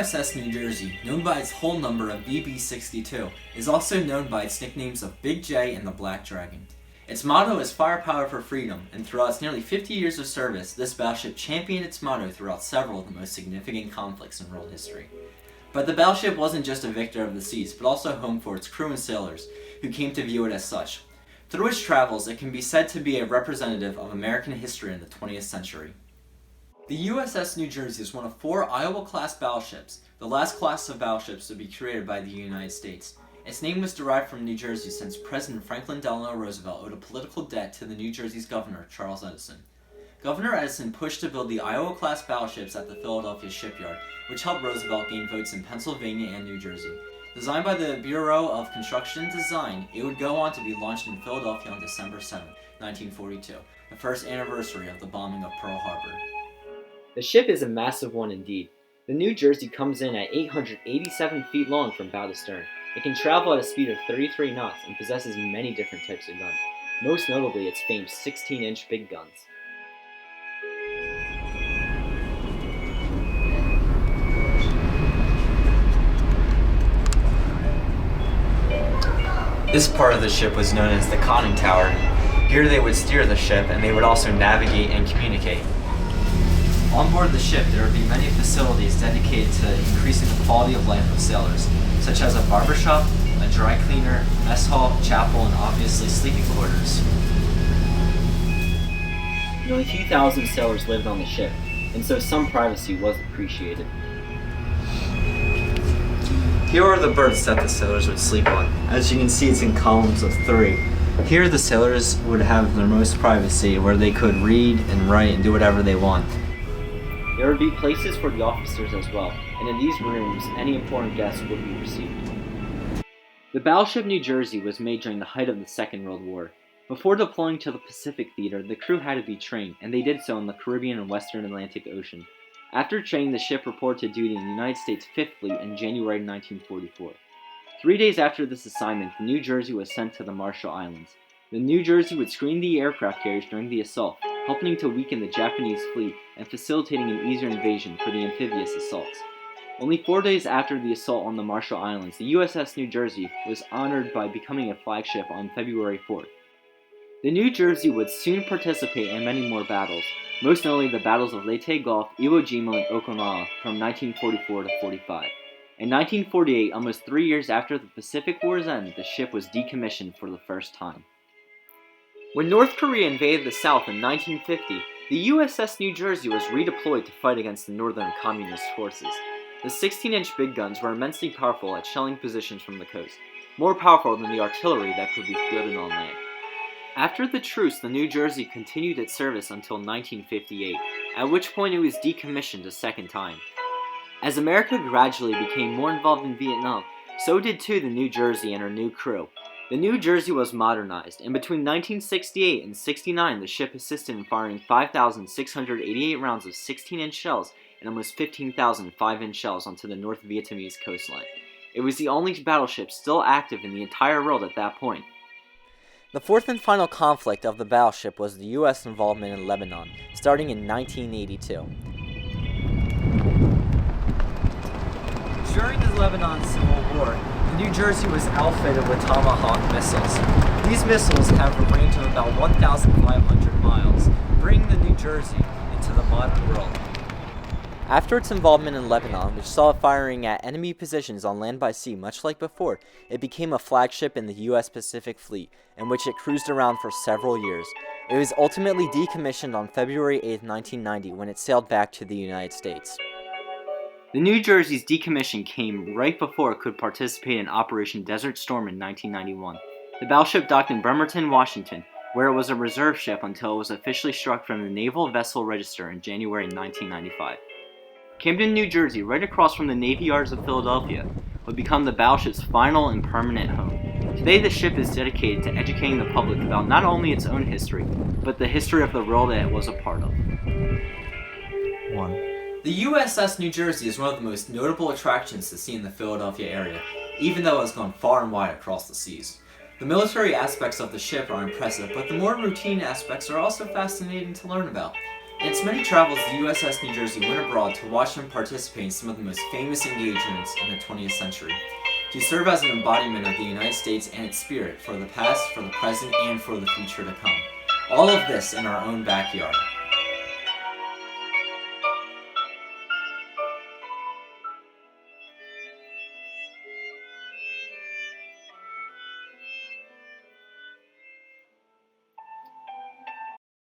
USS New Jersey, known by its hull number of VB62, is also known by its nicknames of Big J and the Black Dragon. Its motto is Firepower for Freedom, and throughout its nearly 50 years of service, this battleship championed its motto throughout several of the most significant conflicts in world history. But the battleship wasn't just a victor of the seas, but also home for its crew and sailors, who came to view it as such. Through its travels, it can be said to be a representative of American history in the 20th century. The USS New Jersey is one of 4 Iowa-class battleships, the last class of battleships to be created by the United States. Its name was derived from New Jersey since President Franklin Delano Roosevelt owed a political debt to the New Jersey's governor, Charles Edison. Governor Edison pushed to build the Iowa-class battleships at the Philadelphia shipyard, which helped Roosevelt gain votes in Pennsylvania and New Jersey. Designed by the Bureau of Construction and Design, it would go on to be launched in Philadelphia on December 7, 1942, the first anniversary of the bombing of Pearl Harbor. The ship is a massive one indeed. The New Jersey comes in at 887 feet long from bow to stern. It can travel at a speed of 33 knots and possesses many different types of guns, most notably its famed 16-inch big guns. This part of the ship was known as the conning tower. Here they would steer the ship, and they would also navigate and communicate. On board the ship, there would be many facilities dedicated to increasing the quality of life of sailors, such as a barbershop, a dry cleaner, mess hall, chapel, and obviously sleeping quarters. Nearly 2,000 sailors lived on the ship, and so some privacy was appreciated. Here are the berths that the sailors would sleep on. As you can see, it's in columns of 3. Here the sailors would have their most privacy, where they could read and write and do whatever they want. There would be places for the officers as well, and in these rooms, any important guests would be received. The Battleship New Jersey was made during the height of the Second World War. Before deploying to the Pacific Theater, the crew had to be trained, and they did so in the Caribbean and Western Atlantic Ocean. After training, the ship reported to duty in the United States Fifth Fleet in January 1944. 3 days after this assignment, the New Jersey was sent to the Marshall Islands. The New Jersey would screen the aircraft carriers during the assault, helping to weaken the Japanese fleet and facilitating an easier invasion for the amphibious assaults. Only 4 days after the assault on the Marshall Islands, the USS New Jersey was honored by becoming a flagship on February 4th. The New Jersey would soon participate in many more battles, most notably the battles of Leyte Gulf, Iwo Jima, and Okinawa from 1944 to 45. In 1948, almost 3 years after the Pacific War's end, the ship was decommissioned for the first time. When North Korea invaded the South in 1950, the USS New Jersey was redeployed to fight against the Northern Communist forces. The 16-inch big guns were immensely powerful at shelling positions from the coast, more powerful than the artillery that could be fielded on land. After the truce, the New Jersey continued its service until 1958, at which point it was decommissioned a second time. As America gradually became more involved in Vietnam, so did too the New Jersey and her new crew. The New Jersey was modernized, and between 1968 and 69, the ship assisted in firing 5,688 rounds of 16-inch shells and almost 15,000 5-inch shells onto the North Vietnamese coastline. It was the only battleship still active in the entire world at that point. The fourth and final conflict of the battleship was the U.S. involvement in Lebanon, starting in 1982. During the Lebanon Civil War, the New Jersey was outfitted with Tomahawk missiles. These missiles have a range of about 1,500 miles, bringing the New Jersey into the modern world. After its involvement in Lebanon, which saw it firing at enemy positions on land by sea much like before, it became a flagship in the U.S. Pacific Fleet, in which it cruised around for several years. It was ultimately decommissioned on February 8, 1990, when it sailed back to the United States. The New Jersey's decommission came right before it could participate in Operation Desert Storm in 1991. The battleship docked in Bremerton, Washington, where it was a reserve ship until it was officially struck from the Naval Vessel Register in January 1995. Camden, New Jersey, right across from the Navy Yards of Philadelphia, would become the battleship's final and permanent home. Today, the ship is dedicated to educating the public about not only its own history, but the history of the world that it was a part of. 1. The USS New Jersey is one of the most notable attractions to see in the Philadelphia area, even though it has gone far and wide across the seas. The military aspects of the ship are impressive, but the more routine aspects are also fascinating to learn about. In its many travels, the USS New Jersey went abroad to watch and participate in some of the most famous engagements in the 20th century, to serve as an embodiment of the United States and its spirit for the past, for the present, and for the future to come. All of this in our own backyard.